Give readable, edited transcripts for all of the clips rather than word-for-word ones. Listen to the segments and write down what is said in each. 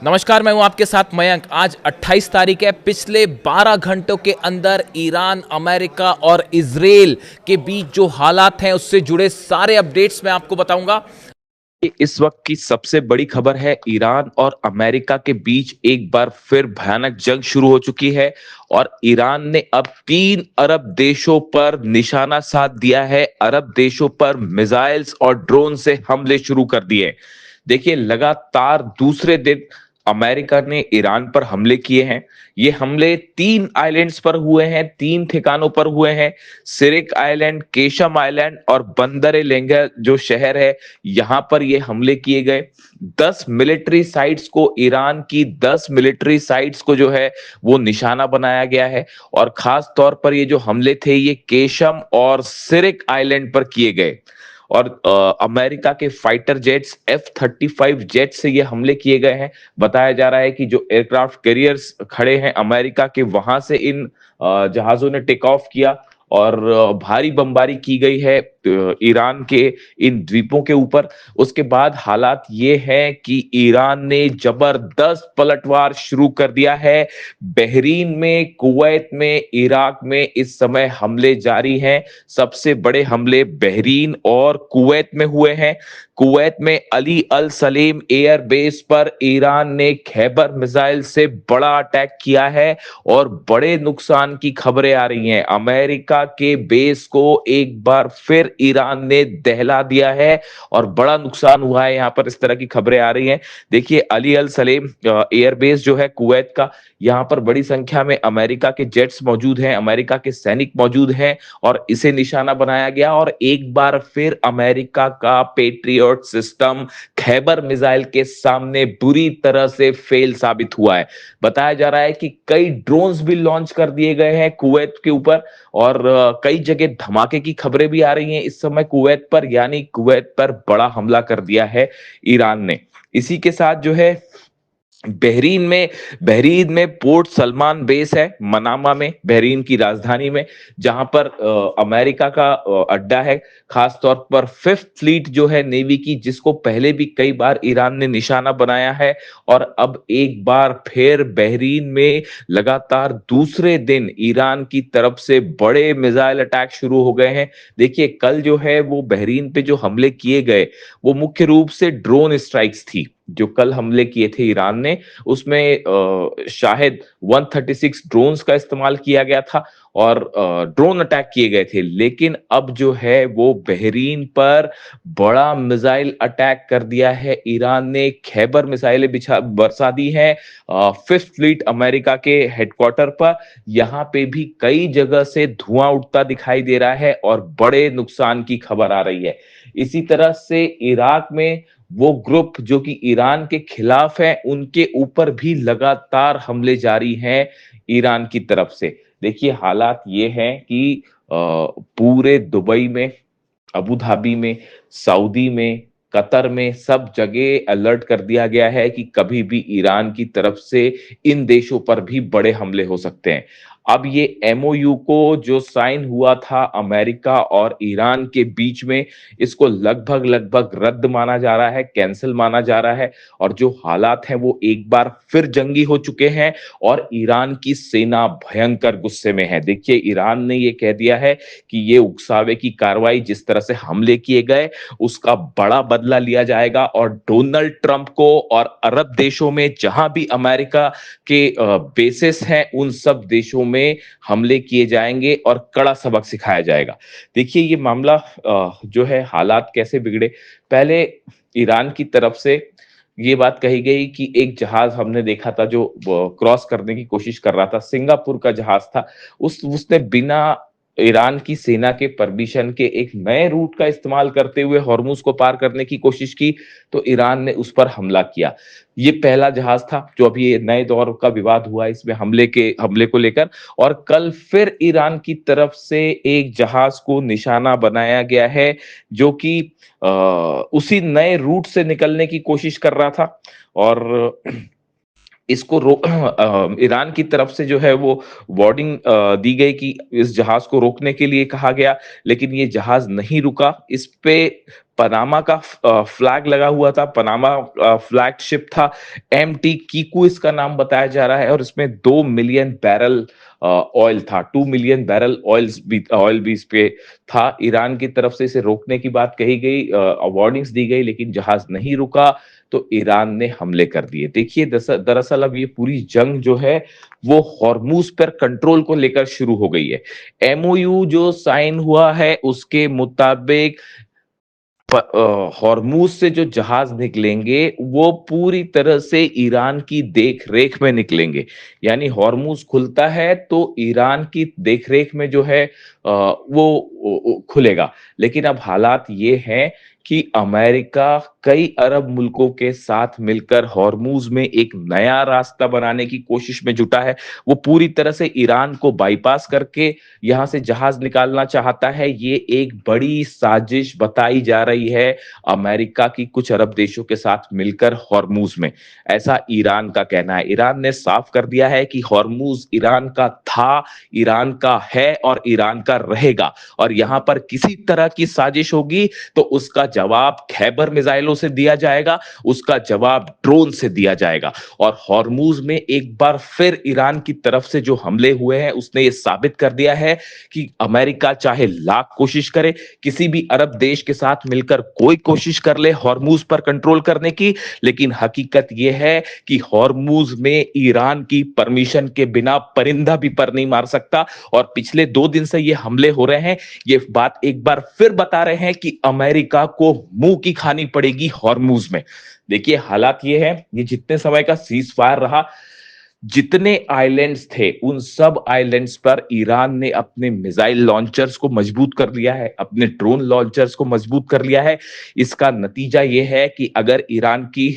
नमस्कार, मैं हूं आपके साथ मयंक। आज 28 तारीख है। पिछले 12 घंटों के अंदर ईरान, अमेरिका और इजराइल के बीच जो हालात हैं उससे जुड़े सारे अपडेट्स मैं आपको बताऊंगा। इस वक्त की सबसे बड़ी खबर है, ईरान और अमेरिका के बीच एक बार फिर भयानक जंग शुरू हो चुकी है और ईरान ने अब 3 अरब देशों पर निशाना साध दिया है। अरब देशों पर मिसाइल्स और ड्रोन से हमले शुरू कर दिए। देखिए, लगातार दूसरे दिन अमेरिका ने ईरान पर हमले किए हैं। ये हमले 3 आइलैंड्स पर हुए हैं, 3 ठिकानों पर हुए हैं। सिरिक आइलैंड, केशम आइलैंड और बंदर ए लेंगा जो शहर है, यहां पर ये हमले किए गए। 10 मिलिट्री साइट्स को, ईरान की 10 मिलिट्री साइट्स को जो है वो निशाना बनाया गया है। और खास तौर पर ये जो हमले थे, ये केशम और सिरिक आइलैंड पर किए गए। और अमेरिका के फाइटर जेट्स F-35 जेट से ये हमले किए गए हैं। बताया जा रहा है कि जो एयरक्राफ्ट कैरियर्स खड़े हैं अमेरिका के, वहां से इन जहाजों ने टेक ऑफ किया और भारी बमबारी की गई है ईरान के इन द्वीपों के ऊपर। उसके बाद हालात ये है कि ईरान ने जबरदस्त पलटवार शुरू कर दिया है। बहरीन में, कुवैत में, इराक में इस समय हमले जारी हैं। सबसे बड़े हमले बहरीन और कुवैत में हुए हैं। कुवैत में अली अल सलेम एयर बेस पर ईरान ने खैबर मिसाइल से बड़ा अटैक किया है और बड़े नुकसान की खबरें आ रही हैं। अमेरिका के बेस को एक बार फिर ईरान ने दहला दिया है और बड़ा नुकसान हुआ है। यहां पर इस तरह की खबरें आ रही हैं। देखिए, अली अल सलेम एयर बेस जो है कुवैत का, यहां पर बड़ी संख्या में अमेरिका के जेट्स मौजूद हैं, अमेरिका के सैनिक मौजूद हैं और इसे निशाना बनाया गया। और एक बार फिर अमेरिका का पेट्रियट सिस्टम खैबर मिसाइल के सामने बुरी तरह से फेल साबित हुआ है। बताया जा रहा है कि कई ड्रोन्स भी लॉन्च कर दिए गए हैं कुवैत के ऊपर और कई जगह धमाके की खबरें भी आ रही हैं इस समय कुवैत पर, यानी कुवैत पर बड़ा हमला कर दिया है ईरान ने। इसी के साथ जो है बहरीन में पोर्ट सलमान बेस है, मनामा में, बहरीन की राजधानी में, जहां पर अमेरिका का अड्डा है। खास तौर पर फिफ्थ फ्लीट जो है नेवी की, जिसको पहले भी कई बार ईरान ने निशाना बनाया है। और अब एक बार फिर बहरीन में लगातार दूसरे दिन ईरान की तरफ से बड़े मिसाइल अटैक शुरू हो गए हैं। देखिए, कल जो है वो बहरीन पे जो हमले किए गए, वो मुख्य रूप से ड्रोन स्ट्राइक्स थी। जो कल हमले किए थे ईरान ने, उसमें शायद 136 ड्रोन्स का इस्तेमाल किया गया था और ड्रोन अटैक किए गए थे। लेकिन अब जो है वो बहरीन पर बड़ा मिसाइल अटैक कर दिया है ईरान ने। खैबर मिसाइलें बरसा दी हैं फिफ्थ फ्लीट अमेरिका के हेडक्वार्टर पर। यहां पे भी कई जगह से धुआं उठता दिखाई दे रहा है और बड़े नुकसान की खबर आ रही है। इसी तरह से इराक में वो ग्रुप जो कि ईरान के खिलाफ है, उनके ऊपर भी लगातार हमले जारी हैं ईरान की तरफ से। देखिए, हालात ये हैं कि पूरे दुबई में, अबू धाबी में, सऊदी में, कतर में, सब जगह अलर्ट कर दिया गया है कि कभी भी ईरान की तरफ से इन देशों पर भी बड़े हमले हो सकते हैं। अब ये एमओयू को जो साइन हुआ था अमेरिका और ईरान के बीच में, इसको लगभग लगभग रद्द माना जा रहा है, कैंसिल माना जा रहा है। और जो हालात हैं वो एक बार फिर जंगी हो चुके हैं और ईरान की सेना भयंकर गुस्से में है। देखिए, ईरान ने ये कह दिया है कि ये उकसावे की कार्रवाई, जिस तरह से हमले किए गए, उसका बड़ा बदला लिया जाएगा और डोनाल्ड ट्रंप को और अरब देशों में जहां भी अमेरिका के बेसिस हैं, उन सब देशों में हमले किए जाएंगे और कड़ा सबक सिखाया जाएगा। देखिए, ये मामला जो है, हालात कैसे बिगड़े। पहले ईरान की तरफ से ये बात कही गई कि एक जहाज हमने देखा था जो क्रॉस करने की कोशिश कर रहा था, सिंगापुर का जहाज था। उसने बिना ईरान की सेना के परमिशन के एक नए रूट का इस्तेमाल करते हुए हॉर्मुज को पार करने की कोशिश की, तो ईरान ने उस पर हमला किया। ये पहला जहाज था जो अभी ये नए दौर का विवाद हुआ है इसमें हमले को लेकर। और कल फिर ईरान की तरफ से एक जहाज को निशाना बनाया गया है जो कि उसी नए रूट से निकलने की कोशिश कर रहा था। और इसको ईरान की तरफ से जो है वो वार्निंग दी गई कि इस जहाज को रोकने के लिए कहा गया, लेकिन ये जहाज नहीं रुका। इस पे पनामा का फ्लैग लगा हुआ था, पनामा फ्लैग शिप था, एमटी कीकू इसका नाम बताया जा रहा है, और इसमें 2 मिलियन बैरल ऑयल था, 2 मिलियन बैरल ऑयल भी इस पे था। ईरान की तरफ से इसे रोकने की बात कही गई, वार्निंग्स दी गई, लेकिन जहाज नहीं रुका तो ईरान ने हमले कर दिए। देखिए दरअसल अब ये पूरी जंग जो है वो हॉर्मूज पर कंट्रोल को लेकर शुरू हो गई है। एमओयू जो साइन हुआ है उसके मुताबिक हॉर्मूज से जो जहाज निकलेंगे वो पूरी तरह से ईरान की देख रेख में निकलेंगे। यानी हॉर्मूज खुलता है तो ईरान की देख रेख में जो है वो खुलेगा। लेकिन अब हालात ये हैं कि अमेरिका कई अरब मुल्कों के साथ मिलकर हॉर्मूज में एक नया रास्ता बनाने की कोशिश में जुटा है। वो पूरी तरह से ईरान को बाईपास करके यहां से जहाज निकालना चाहता है। ये एक बड़ी साजिश बताई जा रही है अमेरिका की कुछ अरब देशों के साथ मिलकर हॉर्मूज में, ऐसा ईरान का कहना है। ईरान ने साफ कर दिया है कि हॉर्मूज ईरान का था, ईरान का है और ईरान का रहेगा, और यहां पर किसी तरह की साजिश होगी तो उसका जवाब खैबर मिसाइलों से दिया जाएगा, उसका जवाब ड्रोन से दिया जाएगा। और हॉर्मूज में एक बार फिर ईरान की तरफ से जो हमले हुए हैं उसने ये साबित कर दिया है कि अमेरिका चाहे लाख कोशिश करे, किसी भी अरब देश के साथ मिलकर कोई कोशिश कर ले हॉर्मूज पर कंट्रोल करने की, लेकिन हकीकत यह है कि हॉर्मूज में ईरान की परमिशन के बिना परिंदा भी पर नहीं मार सकता। और पिछले 2 दिन से ये हमले हो रहे हैं, ये बात एक बार फिर बता रहे हैं कि अमेरिका को मुंह की खानी पड़ेगी हॉर्मूज में। देखिए हालात ये है, ये जितने समय का सीज फायर रहा, जितने आइलैंड्स थे उन सब आइलैंड्स पर ईरान ने अपने मिसाइल लॉन्चर्स को मजबूत कर लिया है, अपने ड्रोन लॉन्चर्स को मजबूत कर लिया है। इसका नतीजा यह है कि अगर ईरान की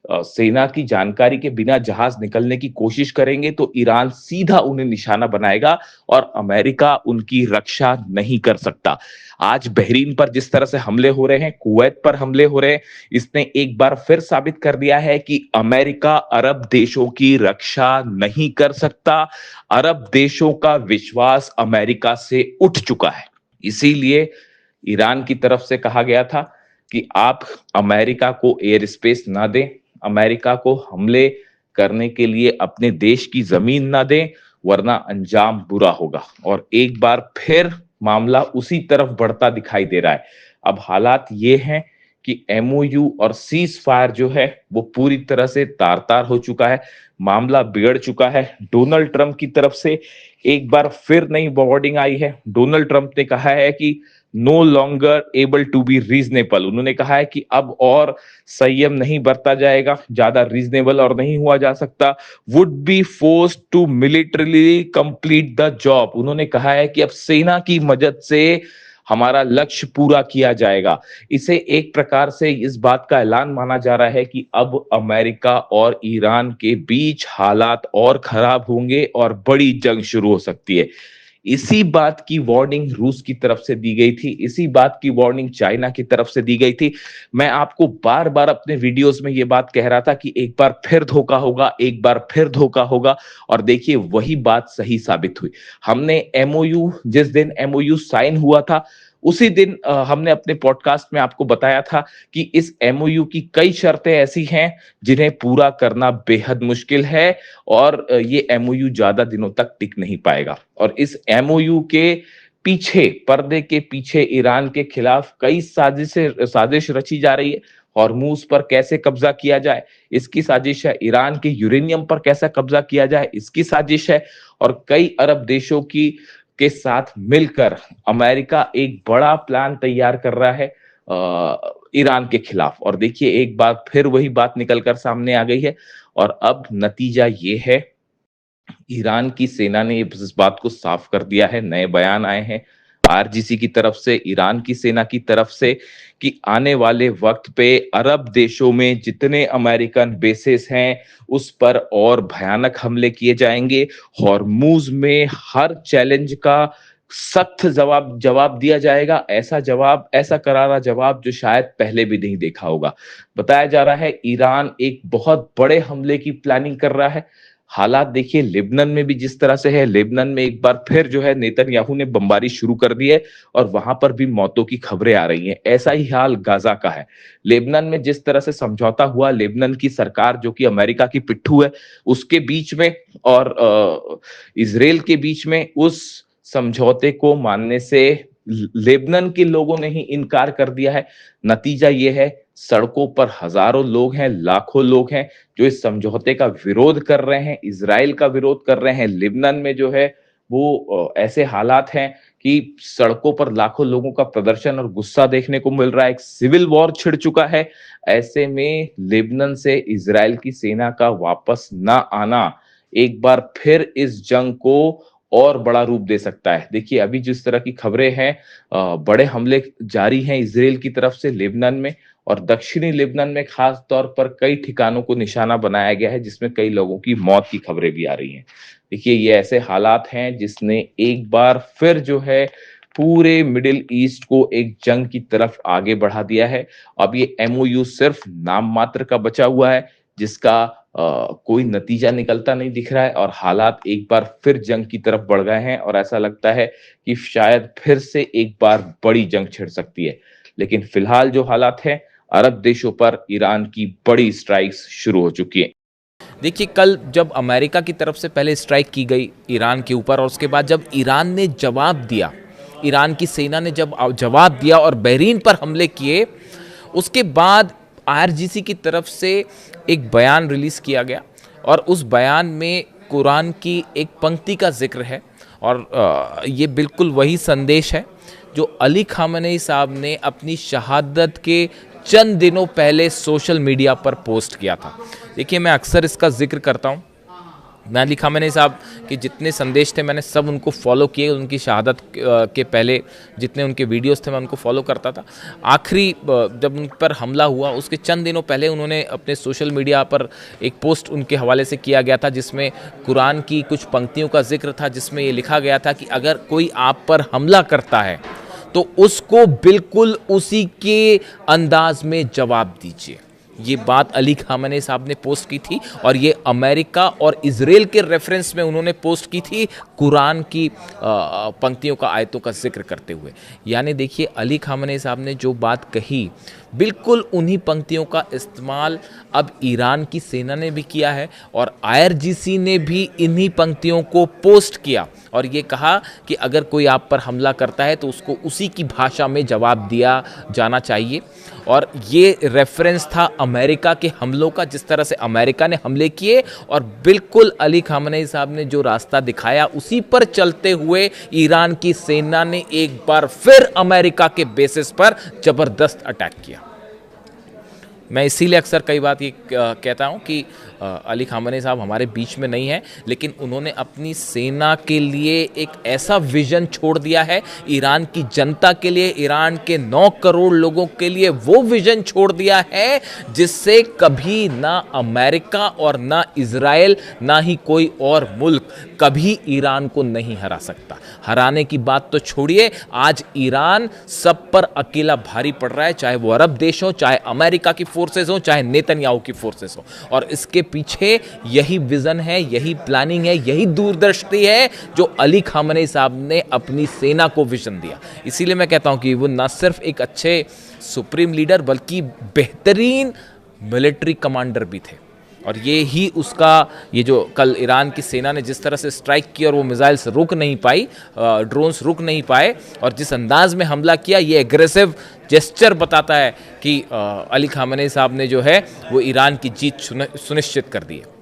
सेना की जानकारी के बिना जहाज निकलने की कोशिश करेंगे तो ईरान सीधा उन्हें निशाना बनाएगा और अमेरिका उनकी रक्षा नहीं कर सकता। आज बहरीन पर जिस तरह से हमले हो रहे हैं, कुवैत पर हमले हो रहे हैं, इसने एक बार फिर साबित कर दिया है कि अमेरिका अरब देशों की रक्षा नहीं कर सकता। अरब देशों का विश्वास अमेरिका से उठ चुका है। इसीलिए ईरान की तरफ से कहा गया था कि आप अमेरिका को एयर स्पेस ना दें, अमेरिका को हमले करने के लिए अपने देश की जमीन ना दें, वरना अंजाम बुरा होगा। और एक बार फिर मामला उसी तरफ बढ़ता दिखाई दे रहा है। अब हालात ये हैं कि एमओयू और सीज फायर जो है वो पूरी तरह से तार-तार हो चुका है, मामला बिगड़ चुका है। डोनाल्ड ट्रंप की तरफ से एक बार फिर नई वार्निंग आई है। डोनाल्ड ट्रंप ने कहा है कि no longer able to be reasonable. उन्होंने कहा है कि अब और संयम नहीं बरता जाएगा, ज्यादा रीजनेबल और नहीं हुआ जा सकता। Would be forced to militarily complete the job. उन्होंने कहा है कि अब सेना की मदद से हमारा लक्ष्य पूरा किया जाएगा। इसे एक प्रकार से इस बात का ऐलान माना जा रहा है कि अब अमेरिका और ईरान के बीच हालात और खराब होंगे और बड़ी जंग शुरू हो सकती है। इसी बात की वार्निंग रूस की तरफ से दी गई थी, इसी बात की वार्निंग चाइना की तरफ से दी गई थी। मैं आपको बार बार अपने वीडियोस में यह बात कह रहा था कि एक बार फिर धोखा होगा, एक बार फिर धोखा होगा, और देखिए वही बात सही साबित हुई। हमने एमओयू, जिस दिन एमओयू साइन हुआ था उसी दिन हमने अपने पॉडकास्ट में आपको बताया था कि इस एमओयू की कई शर्तें ऐसी हैं जिन्हें पूरा करना बेहद मुश्किल है, और ये एमओयू ज्यादा दिनों तक टिक नहीं पाएगा। और इस एमओयू के पीछे, पर्दे के पीछे ईरान के खिलाफ कई साजिश रची जा रही है। हॉर्मूज पर कैसे कब्जा किया जाए, इसकी साजिश है। ईरान के यूरेनियम पर कैसे कब्जा किया जाए, इसकी साजिश है। और कई अरब देशों की के साथ मिलकर अमेरिका एक बड़ा प्लान तैयार कर रहा है ईरान के खिलाफ। और देखिए एक बार फिर वही बात निकलकर सामने आ गई है, और अब नतीजा ये है, ईरान की सेना ने इस बात को साफ कर दिया है। नए बयान आए हैं आरजीसी की तरफ से, ईरान की सेना की तरफ से, कि आने वाले वक्त पे अरब देशों में जितने अमेरिकन बेसेस हैं उस पर और भयानक हमले किए जाएंगे। हॉर्मूज में हर चैलेंज का सख्त जवाब दिया जाएगा। ऐसा करारा जवाब जो शायद पहले भी नहीं देखा होगा। बताया जा रहा है ईरान एक बहुत बड़े हमले की प्लानिंग कर रहा है। हालात देखिए लेबनान में भी जिस तरह से है, लेबनान में एक बार फिर जो है नेतन्याहू ने बमबारी शुरू कर दी है और वहां पर भी मौतों की खबरें आ रही हैं। ऐसा ही हाल गाजा का है। लेबनान में जिस तरह से समझौता हुआ, लेबनान की सरकार जो कि अमेरिका की पिट्ठू है, उसके बीच में और इजराइल के बीच में उस समझौते को मानने से लेबनान के लोगों ने ही इनकार कर दिया है। नतीजा ये है, सड़कों पर हजारों लोग हैं, लाखों लोग हैं जो इस समझौते का विरोध कर रहे हैं, इजराइल का विरोध कर रहे हैं। लेबनान में जो है वो ऐसे हालात हैं कि सड़कों पर लाखों लोगों का प्रदर्शन और गुस्सा देखने को मिल रहा है। एक सिविल वॉर छिड़ चुका है। ऐसे में लेबनान से इजराइल की सेना का वापस ना आना एक बार फिर इस जंग को और बड़ा रूप दे सकता है। देखिए अभी जिस तरह की खबरें हैं, बड़े हमले जारी हैं इजराइल की तरफ से लेबनान में, और दक्षिणी लेबनान में खास तौर पर कई ठिकानों को निशाना बनाया गया है जिसमें कई लोगों की मौत की खबरें भी आ रही हैं। देखिए ये ऐसे हालात हैं जिसने एक बार फिर जो है पूरे मिडिल ईस्ट को एक जंग की तरफ आगे बढ़ा दिया है। अब ये एमओयू सिर्फ नाम मात्र का बचा हुआ है जिसका कोई नतीजा निकलता नहीं दिख रहा है, और हालात एक बार फिर जंग की तरफ बढ़ गए हैं और ऐसा लगता है कि शायद फिर से एक बार बड़ी जंग छिड़ सकती है। लेकिन फिलहाल जो हालात हैं, अरब देशों पर ईरान की बड़ी स्ट्राइक्स शुरू हो चुकी हैं। देखिए कल जब अमेरिका की तरफ से पहले स्ट्राइक की गई ईरान के ऊपर, और उसके बाद जब ईरान ने जवाब दिया, ईरान की सेना ने जब जवाब दिया और बहरीन पर हमले किए, उसके बाद आईआरजीसी की तरफ से एक बयान रिलीज़ किया गया और उस बयान में कुरान की एक पंक्ति का जिक्र है। और ये बिल्कुल वही संदेश है जो अली खामेनी साहब ने अपनी शहादत के चंद दिनों पहले सोशल मीडिया पर पोस्ट किया था। देखिए मैं अक्सर इसका जिक्र करता हूँ। मैं अली खामेनी साहब के जितने संदेश थे मैंने सब उनको फॉलो किए। उनकी शहादत के पहले जितने उनके वीडियोस थे मैं उनको फॉलो करता था। आखिरी जब उन पर हमला हुआ उसके चंद दिनों पहले उन्होंने अपने सोशल मीडिया पर एक पोस्ट उनके हवाले से किया गया था जिसमें कुरान की कुछ पंक्तियों का जिक्र था, जिसमें ये लिखा गया था कि अगर कोई आप पर हमला करता है तो उसको बिल्कुल उसी के अंदाज में जवाब दीजिए। ये बात अली खामेनी साहब ने पोस्ट की थी और ये अमेरिका और इजराइल के रेफरेंस में उन्होंने पोस्ट की थी कुरान की पंक्तियों का, आयतों का जिक्र करते हुए। यानी देखिए अली खामेनी साहब ने जो बात कही बिल्कुल उन्हीं पंक्तियों का इस्तेमाल अब ईरान की सेना ने भी किया है और आईआरजीसी ने भी इन्हीं पंक्तियों को पोस्ट किया और ये कहा कि अगर कोई आप पर हमला करता है तो उसको उसी की भाषा में जवाब दिया जाना चाहिए। और ये रेफरेंस था अमेरिका के हमलों का, जिस तरह से अमेरिका ने हमले किए और बिल्कुल अली खामेनी साहब ने जो रास्ता दिखाया उसी पर चलते हुए ईरान की सेना ने एक बार फिर अमेरिका के बेसिस पर जबरदस्त अटैक किया। मैं इसीलिए अक्सर कई बात ये कहता हूँ कि अली खामेनी साहब हमारे बीच में नहीं है, लेकिन उन्होंने अपनी सेना के लिए एक ऐसा विजन छोड़ दिया है, ईरान की जनता के लिए, ईरान के 9 करोड़ लोगों के लिए वो विजन छोड़ दिया है जिससे कभी ना अमेरिका और ना इजराइल ना ही कोई और मुल्क कभी ईरान को नहीं हरा सकता। हराने की बात तो छोड़िए, आज ईरान सब पर अकेला भारी पड़ रहा है, चाहे वो अरब देश हो, चाहे अमेरिका की फोर्सेस हो, चाहे नेतन्याहू की फोर्सेस हो। और इसके पीछे यही विजन है, यही प्लानिंग है, यही दूरदृष्टि है जो अली खामेनी साहब ने अपनी सेना को विजन दिया। इसीलिए मैं कहता हूं कि वो न सिर्फ एक अच्छे सुप्रीम लीडर बल्कि बेहतरीन मिलिट्री कमांडर भी थे। और ये ही उसका, ये जो कल ईरान की सेना ने जिस तरह से स्ट्राइक की और वो मिसाइल्स रुक नहीं पाई, ड्रोन्स रुक नहीं पाए और जिस अंदाज में हमला किया, ये एग्रेसिव जेस्चर बताता है कि अली खामेनी साहब ने जो है वो ईरान की जीत सुनिश्चित कर दी है।